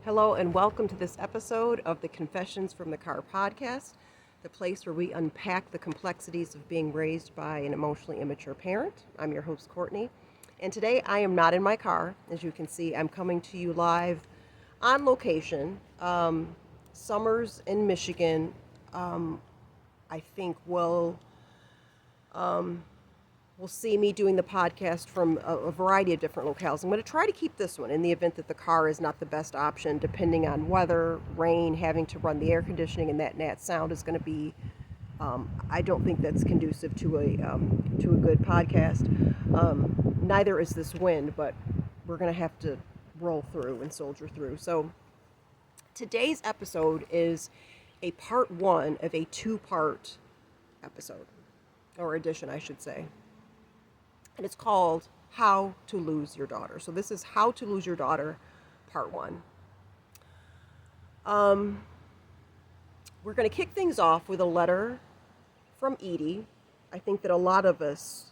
Hello and welcome to this episode of the Confessions from the Car podcast, the place where we unpack the complexities of being raised by an emotionally immature parent. I'm your host, Courtney, and today I am not in my car. As you can see, I'm coming to you live on location. Summers in Michigan, I think will see me doing the podcast from a variety of different locales. I'm going to try to keep this one in the event that the car is not the best option, depending on weather, rain, having to run the air conditioning, and that sound is going to be. I don't think that's conducive to a good podcast. Neither is this wind, but we're going to have to roll through and soldier through. So today's episode is a part one of a two-part episode, or edition, I should say. And it's called How to Lose Your Daughter. So this is How to Lose Your Daughter, part one. We're going to kick things off with a letter from Edie. I think that a lot of us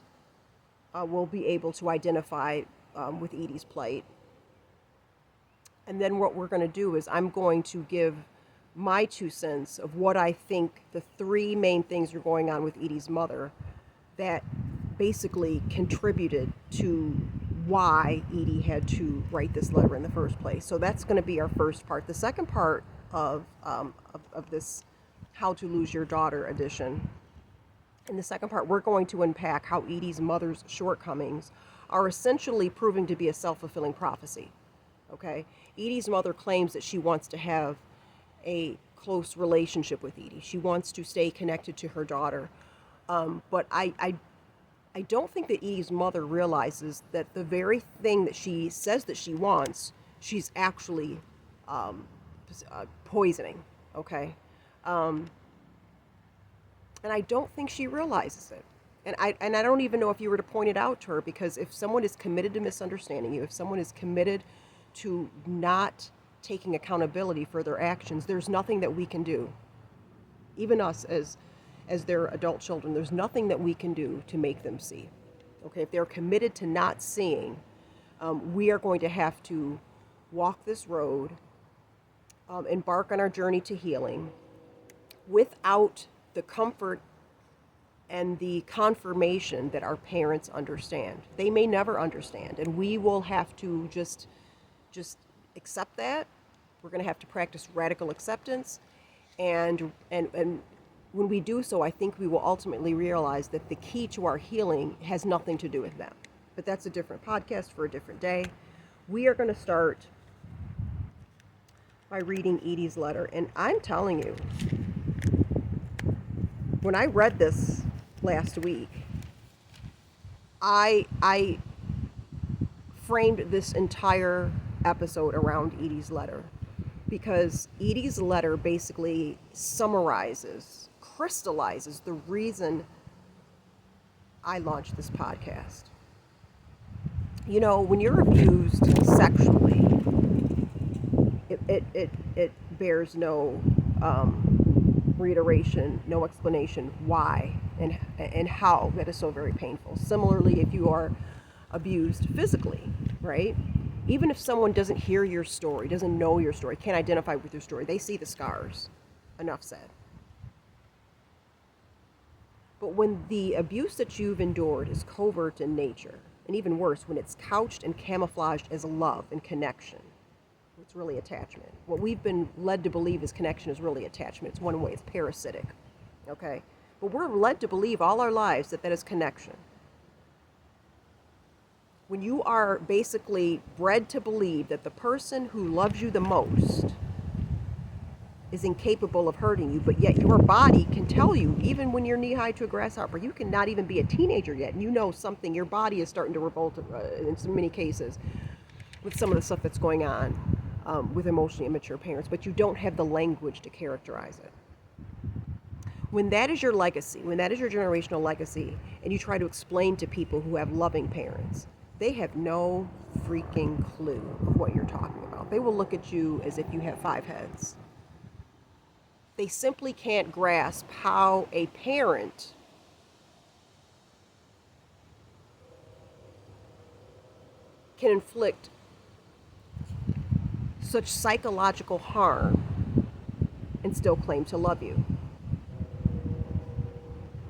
will be able to identify with Edie's plight. And then what we're going to do is I'm going to give my 2 cents of what I think the 3 main things are going on with Edie's mother that basically contributed to why Edie had to write this letter in the first place. So that's going to be our first part. The second part of this How to Lose Your Daughter edition. In the second part, we're going to unpack how Edie's mother's shortcomings are essentially proving to be a self-fulfilling prophecy. Okay? Edie's mother claims that she wants to have a close relationship with Edie. She wants to stay connected to her daughter. But I don't think that Edie's mother realizes that the very thing that she says that she wants, she's actually poisoning, okay? And I don't think she realizes it. And I don't even know if you were to point it out to her, because if someone is committed to misunderstanding you, if someone is committed to not taking accountability for their actions, there's nothing that we can do. Even us as their adult children, there's nothing that we can do to make them see. Okay, if they're committed to not seeing, we are going to have to walk this road, embark on our journey to healing, without the comfort and the confirmation that our parents understand. They may never understand, and we will have to just accept that. We're going to have to practice radical acceptance, and when we do so, I think we will ultimately realize that the key to our healing has nothing to do with them. But that's a different podcast for a different day. We are going to start by reading Edie's letter. And I'm telling you, when I read this last week, I framed this entire episode around Edie's letter, because Edie's letter basically crystallizes the reason I launched this podcast. You know, when you're abused sexually, it bears no reiteration, no explanation why and how that is so very painful. Similarly, if you are abused physically, right? Even if someone doesn't hear your story, doesn't know your story, can't identify with your story, they see the scars. Enough said. But when the abuse that you've endured is covert in nature, and even worse, when it's couched and camouflaged as love and connection, it's really attachment. What we've been led to believe is connection is really attachment. It's one way, it's parasitic, okay? But we're led to believe all our lives that is connection. When you are basically bred to believe that the person who loves you the most is incapable of hurting you, but yet your body can tell you, even when you're knee-high to a grasshopper, you can not even be a teenager yet, and you know something, your body is starting to revolt in so many cases with some of the stuff that's going on with emotionally immature parents, but you don't have the language to characterize it. When that is your legacy, when that is your generational legacy, and you try to explain to people who have loving parents, they have no freaking clue of what you're talking about. They will look at you as if you have 5 heads. They simply can't grasp how a parent can inflict such psychological harm and still claim to love you.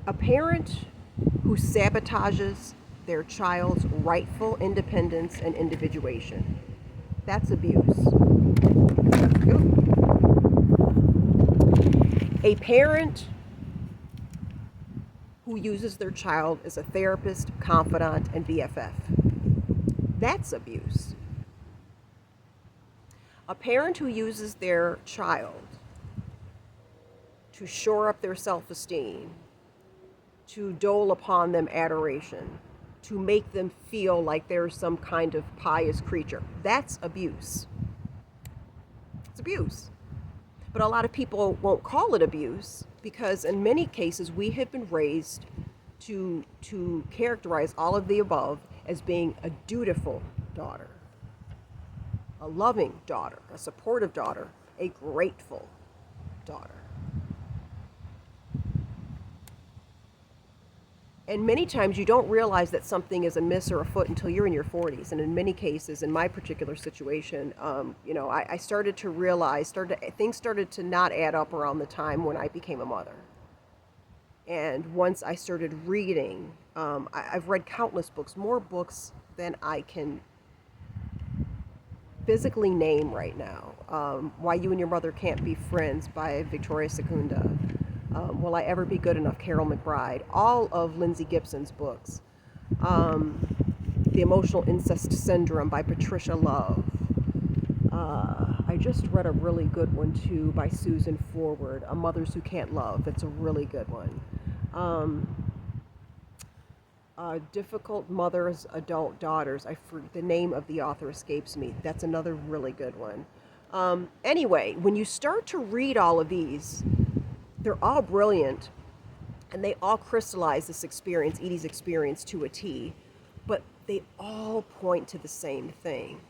A parent who sabotages their child's rightful independence and individuation. That's abuse. A parent who uses their child as a therapist, confidant, and BFF. That's abuse. A parent who uses their child to shore up their self-esteem, to dole upon them adoration, to make them feel like they're some kind of pious creature. That's abuse. It's abuse. But a lot of people won't call it abuse because in many cases we have been raised to characterize all of the above as being a dutiful daughter, a loving daughter, a supportive daughter, a grateful daughter. And many times you don't realize that something is amiss or afoot until you're in your 40s. And in many cases, in my particular situation, I started to realize, things started to not add up around the time when I became a mother. And once I started reading, I've read countless books, more books than I can physically name right now. Why You and Your Mother Can't Be Friends by Victoria Secunda. Will I Ever Be Good Enough, Carol McBride, all of Lindsay Gibson's books. The Emotional Incest Syndrome by Patricia Love. I just read a really good one too by Susan Forward, A Mothers Who Can't Love. That's a really good one. Difficult Mothers, Adult Daughters. The name of the author escapes me. That's another really good one. Anyway, when you start to read all of these, they're all brilliant, and they all crystallize this experience, Edie's experience, to a T, but they all point to the same thing.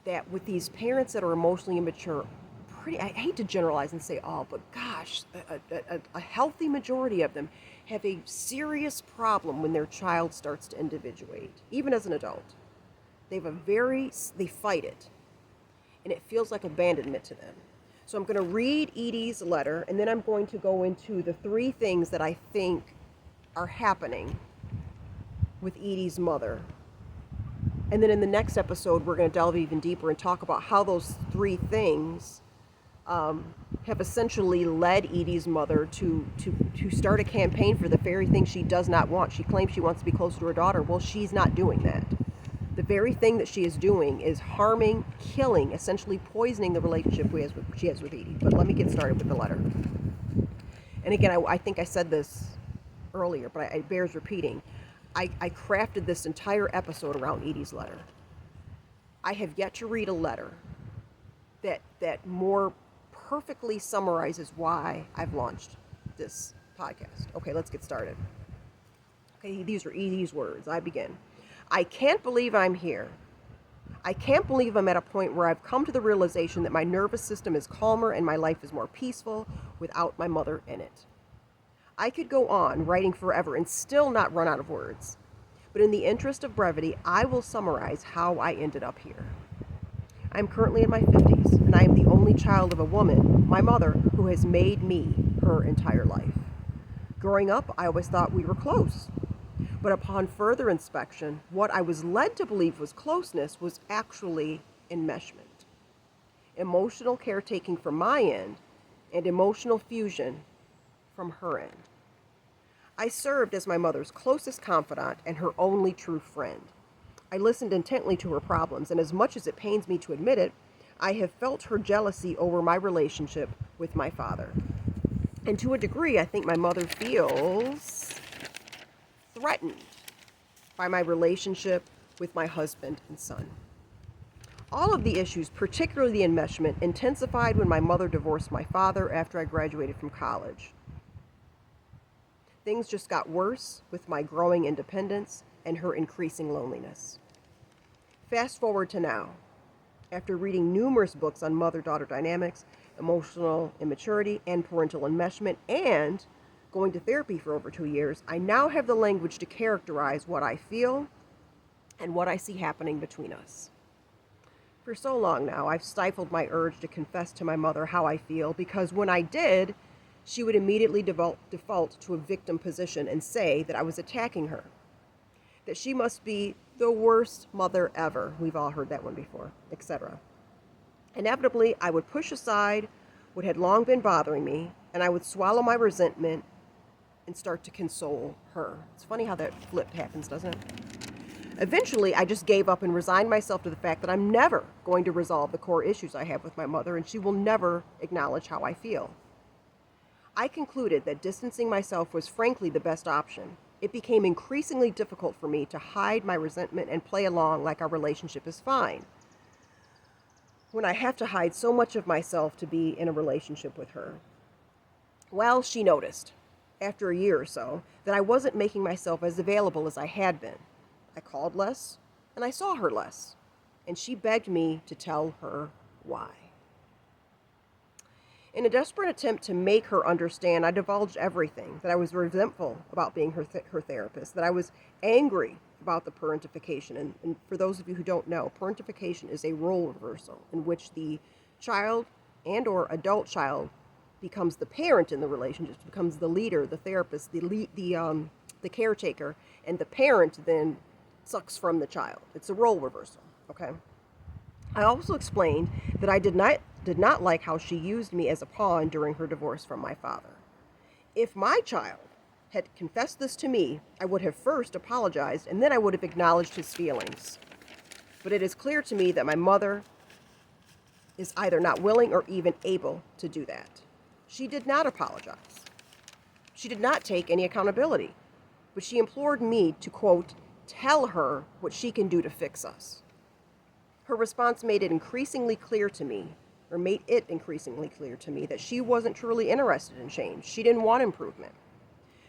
That with these parents that are emotionally immature, I hate to generalize and say all, but gosh, a healthy majority of them have a serious problem when their child starts to individuate, even as an adult. They fight it, and it feels like abandonment to them. So I'm going to read Edie's letter, and then I'm going to go into the 3 things that I think are happening with Edie's mother. And then in the next episode, we're going to delve even deeper and talk about how those 3 things have essentially led Edie's mother to start a campaign for the very thing she does not want. She claims she wants to be close to her daughter. Well, she's not doing that. The very thing that she is doing is harming, killing, essentially poisoning the relationship she has with Edie. But let me get started with the letter. And again, I think I said this earlier, but it bears repeating. I crafted this entire episode around Edie's letter. I have yet to read a letter that more perfectly summarizes why I've launched this podcast. Okay, let's get started. Okay, these are Edie's words. I begin. I can't believe I'm here. I can't believe I'm at a point where I've come to the realization that my nervous system is calmer and my life is more peaceful without my mother in it. I could go on writing forever and still not run out of words. But in the interest of brevity, I will summarize how I ended up here. I'm currently in my 50s, and I am the only child of a woman, my mother, who has made me her entire life. Growing up, I always thought we were close. But upon further inspection, what I was led to believe was closeness was actually enmeshment. Emotional caretaking from my end and emotional fusion from her end. I served as my mother's closest confidant and her only true friend. I listened intently to her problems, and as much as it pains me to admit it, I have felt her jealousy over my relationship with my father. And to a degree, I think my mother feels threatened by my relationship with my husband and son. All of the issues, particularly the enmeshment, intensified when my mother divorced my father after I graduated from college. Things just got worse with my growing independence and her increasing loneliness. Fast forward to now. After reading numerous books on mother-daughter dynamics, emotional immaturity, and parental enmeshment, and going to therapy for over 2 years, I now have the language to characterize what I feel and what I see happening between us. For so long now, I've stifled my urge to confess to my mother how I feel, because when I did, she would immediately default to a victim position and say that I was attacking her, that she must be the worst mother ever. We've all heard that one before, etc. Inevitably, I would push aside what had long been bothering me, and I would swallow my resentment and start to console her. It's funny how that flip happens, doesn't it? Eventually, I just gave up and resigned myself to the fact that I'm never going to resolve the core issues I have with my mother, and she will never acknowledge how I feel. I concluded that distancing myself was frankly the best option. It became increasingly difficult for me to hide my resentment and play along like our relationship is fine, when I have to hide so much of myself to be in a relationship with her. Well, she noticed, after a year or so, that I wasn't making myself as available as I had been. I called less, and I saw her less, and she begged me to tell her why. In a desperate attempt to make her understand, I divulged everything, that I was resentful about being her therapist, that I was angry about the parentification. And for those of you who don't know, parentification is a role reversal in which the child and or adult child becomes the parent in the relationship, becomes the leader, the therapist, the caretaker, and the parent then sucks from the child. It's a role reversal, okay? I also explained that I did not like how she used me as a pawn during her divorce from my father. If my child had confessed this to me, I would have first apologized, and then I would have acknowledged his feelings. But it is clear to me that my mother is either not willing or even able to do that. She did not apologize. She did not take any accountability, but she implored me to, quote, tell her what she can do to fix us. Her response made it increasingly clear to me that she wasn't truly interested in change. She didn't want improvement.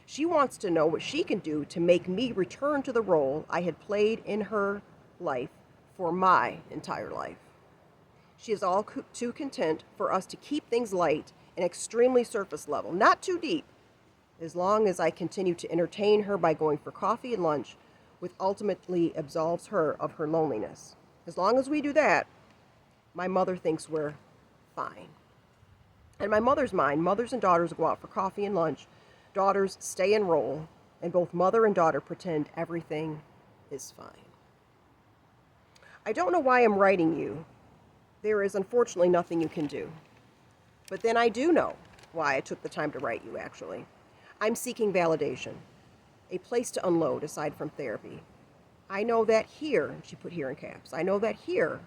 She wants to know what she can do to make me return to the role I had played in her life for my entire life. She is all too content for us to keep things light and extremely surface level, not too deep, as long as I continue to entertain her by going for coffee and lunch, which ultimately absolves her of her loneliness. As long as we do that, my mother thinks we're fine. In my mother's mind, mothers and daughters go out for coffee and lunch, daughters stay and roll, and both mother and daughter pretend everything is fine. I don't know why I'm writing you. There is unfortunately nothing you can do. But then I do know why I took the time to write you, actually. I'm seeking validation, a place to unload aside from therapy. I know that here, she put here in caps, I know that here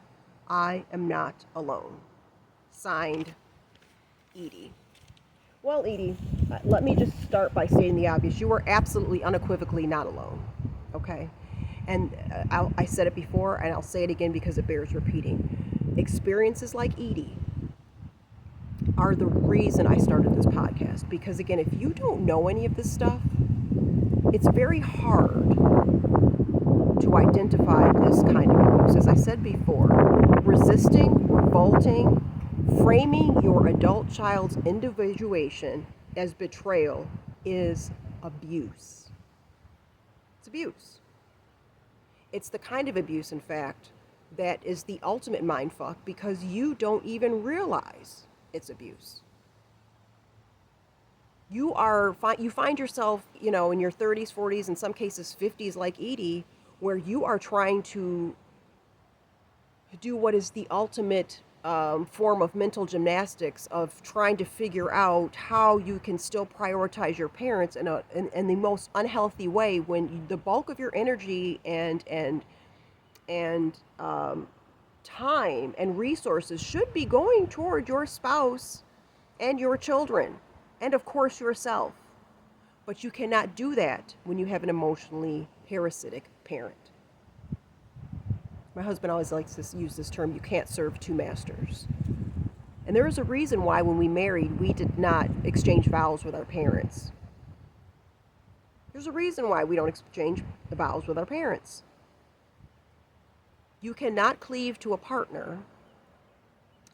I am not alone. Signed, Edie. Well, Edie, let me just start by stating the obvious. You are absolutely unequivocally not alone, okay? And I said it before, and I'll say it again because it bears repeating. Experiences like Edie are the reason I started this podcast. Because, again, if you don't know any of this stuff, it's very hard to identify this kind of abuse. As I said before, resisting, revolting, framing your adult child's individuation as betrayal is abuse. It's abuse. It's the kind of abuse, in fact, that is the ultimate mindfuck because you don't even realize it's abuse. You find yourself, in your 30s, 40s, in some cases 50s, like Edie, where you are trying to do what is the ultimate form of mental gymnastics of trying to figure out how you can still prioritize your parents in the most unhealthy way when the bulk of your energy and time and resources should be going toward your spouse and your children and of course yourself. But you cannot do that when you have an emotionally parasitic parent. My husband always likes to use this term, you can't serve two masters. And there is a reason why when we married, we did not exchange vows with our parents. There's a reason why we don't exchange the vows with our parents. You cannot cleave to a partner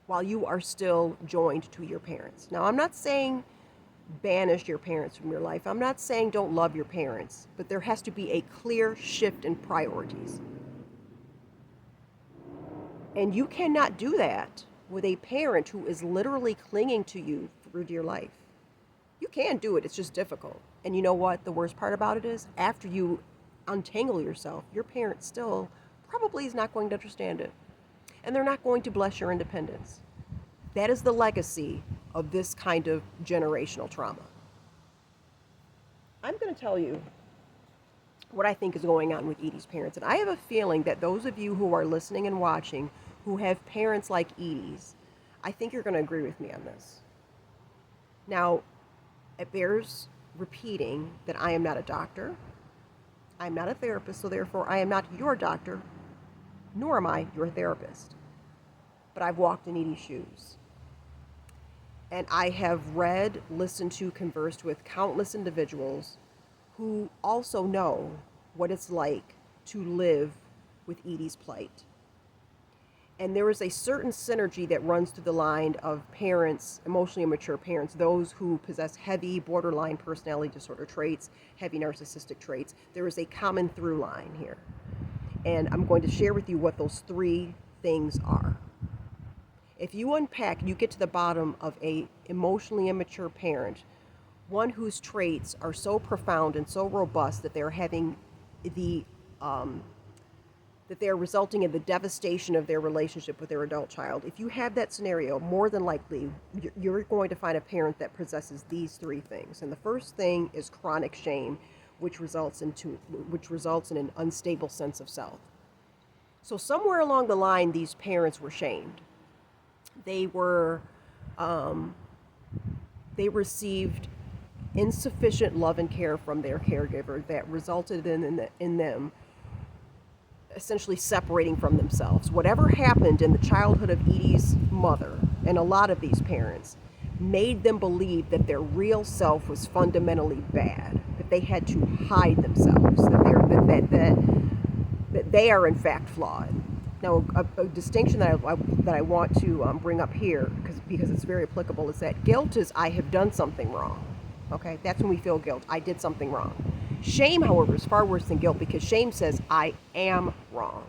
while you are still joined to your parents. Now, I'm not saying banish your parents from your life. I'm not saying don't love your parents, but there has to be a clear shift in priorities. And you cannot do that with a parent who is literally clinging to you for dear life. You can do it, it's just difficult. And you know what? The worst part about it is, after you untangle yourself, your parent still probably is not going to understand it. And they're not going to bless your independence. That is the legacy of this kind of generational trauma. I'm going to tell you what I think is going on with Edie's parents. And I have a feeling that those of you who are listening and watching who have parents like Edie's, I think you're going to agree with me on this. Now, it bears repeating that I am not a doctor. I'm not a therapist, so therefore I am not your doctor, nor am I your therapist. But I've walked in Edie's shoes. And I have read, listened to, conversed with countless individuals who also know what it's like to live with Edie's plight. And there is a certain synergy that runs through the line of parents, emotionally immature parents, those who possess heavy borderline personality disorder traits, heavy narcissistic traits. There is a common through line here. And I'm going to share with you what those three things are. If you unpack, you get to the bottom of a emotionally immature parent, one whose traits are so profound and so robust that they're having that they're resulting in the devastation of their relationship with their adult child. If you have that scenario, more than likely, you're going to find a parent that possesses these three things. And the first thing is chronic shame, which results in an unstable sense of self. So somewhere along the line, these parents were shamed. They received insufficient love and care from their caregiver that resulted in them essentially separating from themselves. Whatever happened in the childhood of Edie's mother and a lot of these parents made them believe that their real self was fundamentally bad, that they had to hide themselves, that they are in fact flawed. Now, a distinction that I want to bring up here, because it's very applicable, is that guilt is I have done something wrong. Okay, that's when we feel guilt. I did something wrong. Shame, however, is far worse than guilt, because shame says I am wrong.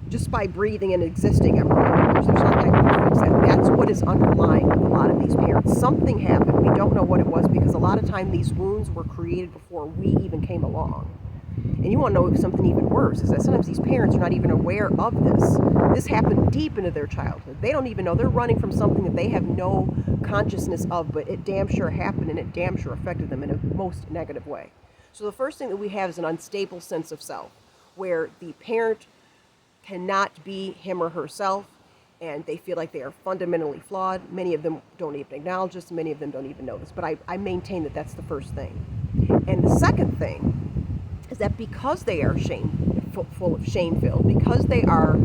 Just by breathing and existing, I'm wrong. There's nothing I can fix that. That's what is underlying with a lot of these parents. Something happened. We don't know what it was, because a lot of time these wounds were created before we even came along. And you want to know something even worse, is that sometimes these parents are not even aware of this. This happened deep into their childhood. They don't even know. They're running from something that they have no consciousness of, but it damn sure happened, and it damn sure affected them in a most negative way. So the first thing that we have is an unstable sense of self, where the parent cannot be him or herself, and they feel like they are fundamentally flawed. Many of them don't even acknowledge this. Many of them don't even know this. But I maintain that that's the first thing. And the second thing is that because they are full of shame-filled, because they are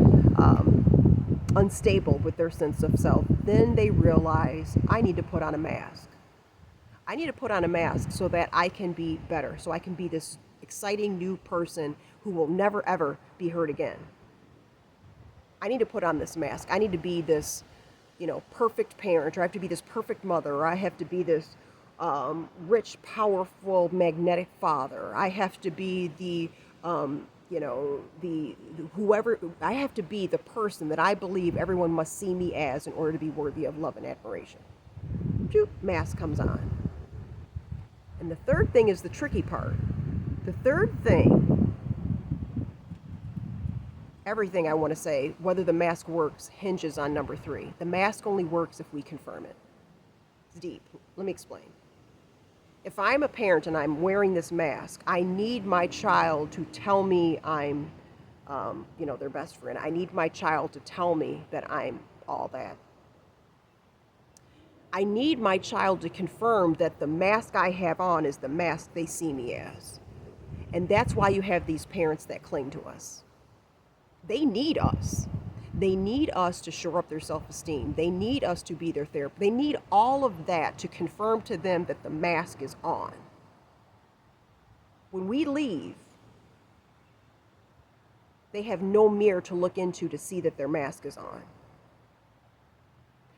unstable with their sense of self, then they realize, I need to put on a mask. I need to put on a mask so that I can be better, so I can be this exciting new person who will never, ever be hurt again. I need to put on this mask. I need to be this, perfect parent, or I have to be this perfect mother, or I have to be this rich, powerful, magnetic father. I have to be the whoever. I have to be the person that I believe everyone must see me as in order to be worthy of love and admiration. Mask comes on. And the third thing is the tricky part. The third thing, everything I want to say, whether the mask works, hinges on number 3. The mask only works if we confirm it. It's deep. Let me explain. If I'm a parent and I'm wearing this mask, I need my child to tell me I'm, their best friend. I need my child to tell me that I'm all that. I need my child to confirm that the mask I have on is the mask they see me as. And that's why you have these parents that cling to us. They need us. They need us to shore up their self-esteem. They need us to be their therapist. They need all of that to confirm to them that the mask is on. When we leave, they have no mirror to look into to see that their mask is on.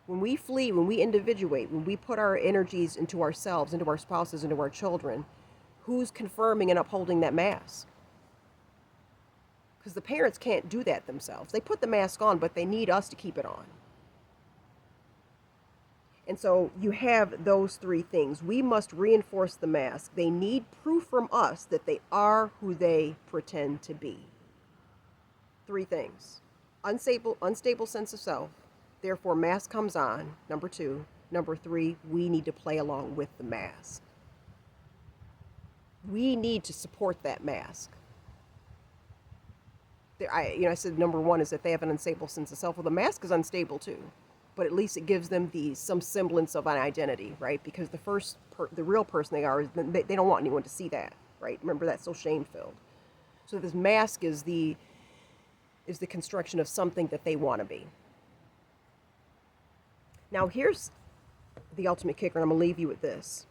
When we flee, when we individuate, when we put our energies into ourselves, into our spouses, into our children, who's confirming and upholding that mask? because the parents can't do that themselves. They put the mask on, but they need us to keep it on. And so you have those three things. We must reinforce the mask. They need proof from us that they are who they pretend to be. Three things. Unstable sense of self. Therefore, mask comes on. Number two. Number three, we need to play along with the mask. We need to support that mask. I said number one is that they have an unstable sense of self. Well, the mask is unstable too, but at least it gives them some semblance of an identity, right? Because the real person they are, they don't want anyone to see that, right? Remember, that's so shame-filled. So this mask is the construction of something that they want to be. Now here's the ultimate kicker, and I'm going to leave you with this.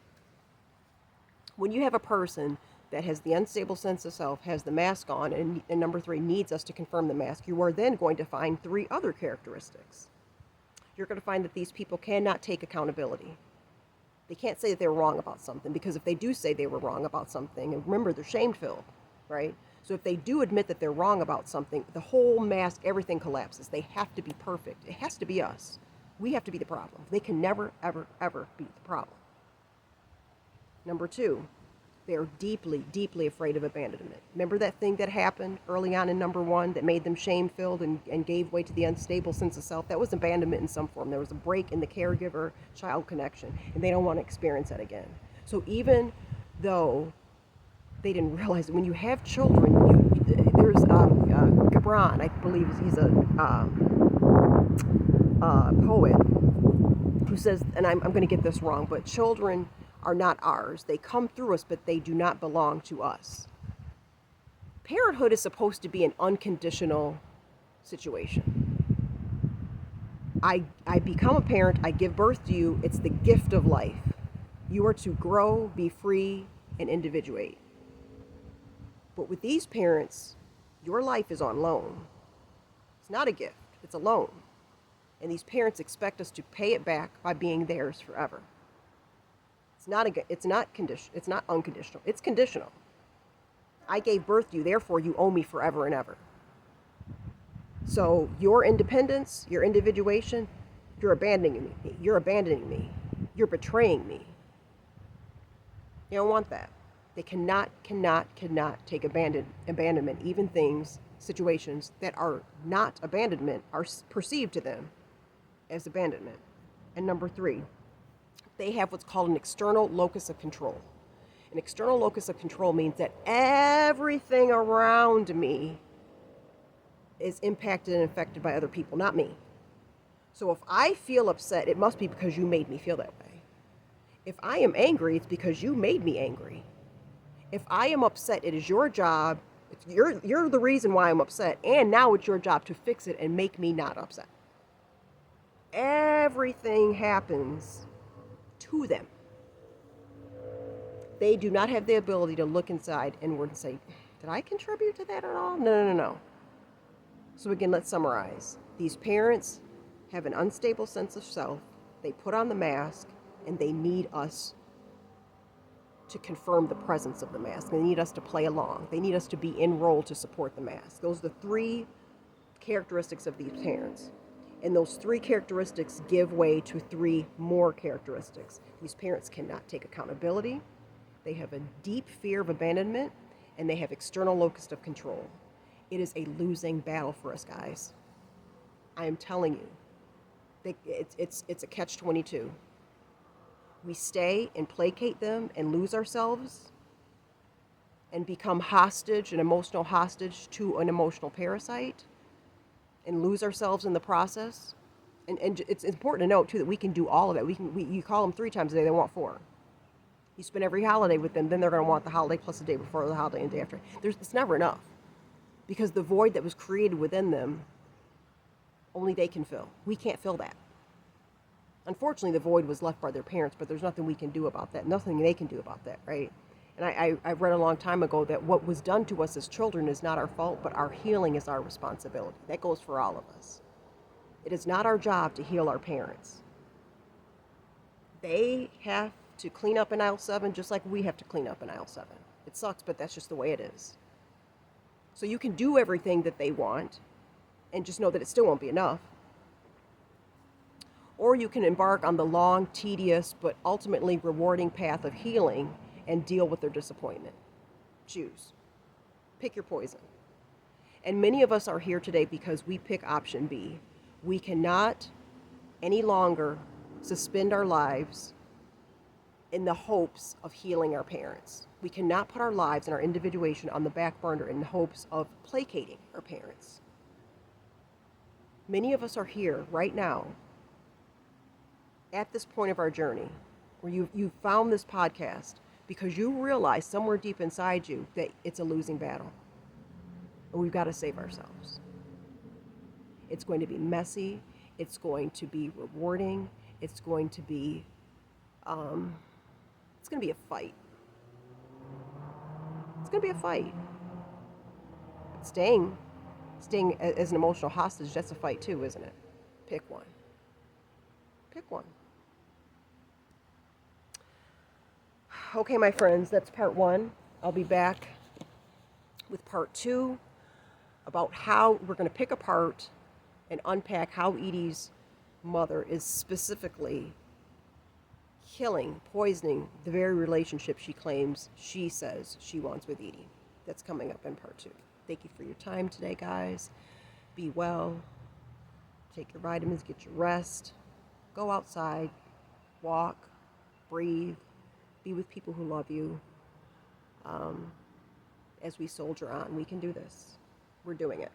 When you have a person that has the unstable sense of self, has the mask on, and number three, needs us to confirm the mask, you are then going to find three other characteristics. You're going to find that these people cannot take accountability. They can't say that they were wrong about something, because if they do say they were wrong about something, and remember, they're shame-filled, right? So if they do admit that they're wrong about something, the whole mask, everything collapses. They have to be perfect. It has to be us. We have to be the problem. They can never, ever, ever be the problem. Number two, they're deeply, deeply afraid of abandonment. Remember that thing that happened early on in number one that made them shame-filled and gave way to the unstable sense of self? That was abandonment in some form. There was a break in the caregiver-child connection, and they don't want to experience that again. So even though they didn't realize it, when you have children, there's Gibran, I believe he's a poet, who says, and I'm going to get this wrong, but children are not ours. They come through us, but they do not belong to us. Parenthood is supposed to be an unconditional situation. I become a parent, I give birth to you, it's the gift of life. You are to grow, be free, and individuate. But with these parents, your life is on loan. It's not a gift, it's a loan. And these parents expect us to pay it back by being theirs forever. It's not unconditional. It's conditional. I gave birth to you, therefore you owe me forever and ever. So your independence, your individuation, you're abandoning me. You're abandoning me. You're betraying me. You don't want that. They cannot take abandonment. Even things, situations that are not abandonment are perceived to them as abandonment. And number three, they have what's called an external locus of control. An external locus of control means that everything around me is impacted and affected by other people, not me. So if I feel upset, it must be because you made me feel that way. If I am angry, it's because you made me angry. If I am upset, it is your job. You're the reason why I'm upset, and now it's your job to fix it and make me not upset. Everything happens to them. They do not have the ability to look inside inward and say, did I contribute to that at all? No. So again, let's summarize. These parents have an unstable sense of self. They put on the mask, and they need us to confirm the presence of the mask. They need us to play along. They need us to be in role to support the mask. Those are the three characteristics of these parents. And those three characteristics give way to three more characteristics. These parents cannot take accountability. They have a deep fear of abandonment, and they have external locus of control. It is a losing battle for us, guys. I am telling you. It's a catch-22. We stay and placate them and lose ourselves and become hostage, an emotional hostage to an emotional parasite, and lose ourselves in the process. And it's important to note, too, that we can do all of that. You call them 3 times a day, they want 4. You spend every holiday with them, then they're going to want the holiday plus the day before the holiday and the day after. It's never enough. Because the void that was created within them, only they can fill. We can't fill that. Unfortunately, the void was left by their parents, but there's nothing we can do about that. Nothing they can do about that, right? And I read a long time ago that what was done to us as children is not our fault, but our healing is our responsibility. That goes for all of us. It is not our job to heal our parents. They have to clean up in aisle 7 just like we have to clean up in aisle 7. It sucks, but that's just the way it is. So you can do everything that they want and just know that it still won't be enough. Or you can embark on the long, tedious, but ultimately rewarding path of healing and deal with their disappointment. Choose. Pick your poison. And many of us are here today because we pick option B. We cannot any longer suspend our lives in the hopes of healing our parents. We cannot put our lives and our individuation on the back burner in the hopes of placating our parents. Many of us are here right now at this point of our journey where you found this podcast because you realize somewhere deep inside you that it's a losing battle. And we've got to save ourselves. It's going to be messy. It's going to be rewarding. It's going to be a fight. It's going to be a fight. But staying as an emotional hostage, that's a fight too, isn't it? Pick one. Pick one. Okay, my friends, that's part 1. I'll be back with part 2 about how we're going to pick apart and unpack how Edie's mother is specifically killing, poisoning the very relationship she says she wants with Edie. That's coming up in part 2. Thank you for your time today, guys. Be well. Take your vitamins, get your rest. Go outside, walk, breathe, be with people who love you. As we soldier on, we can do this. We're doing it.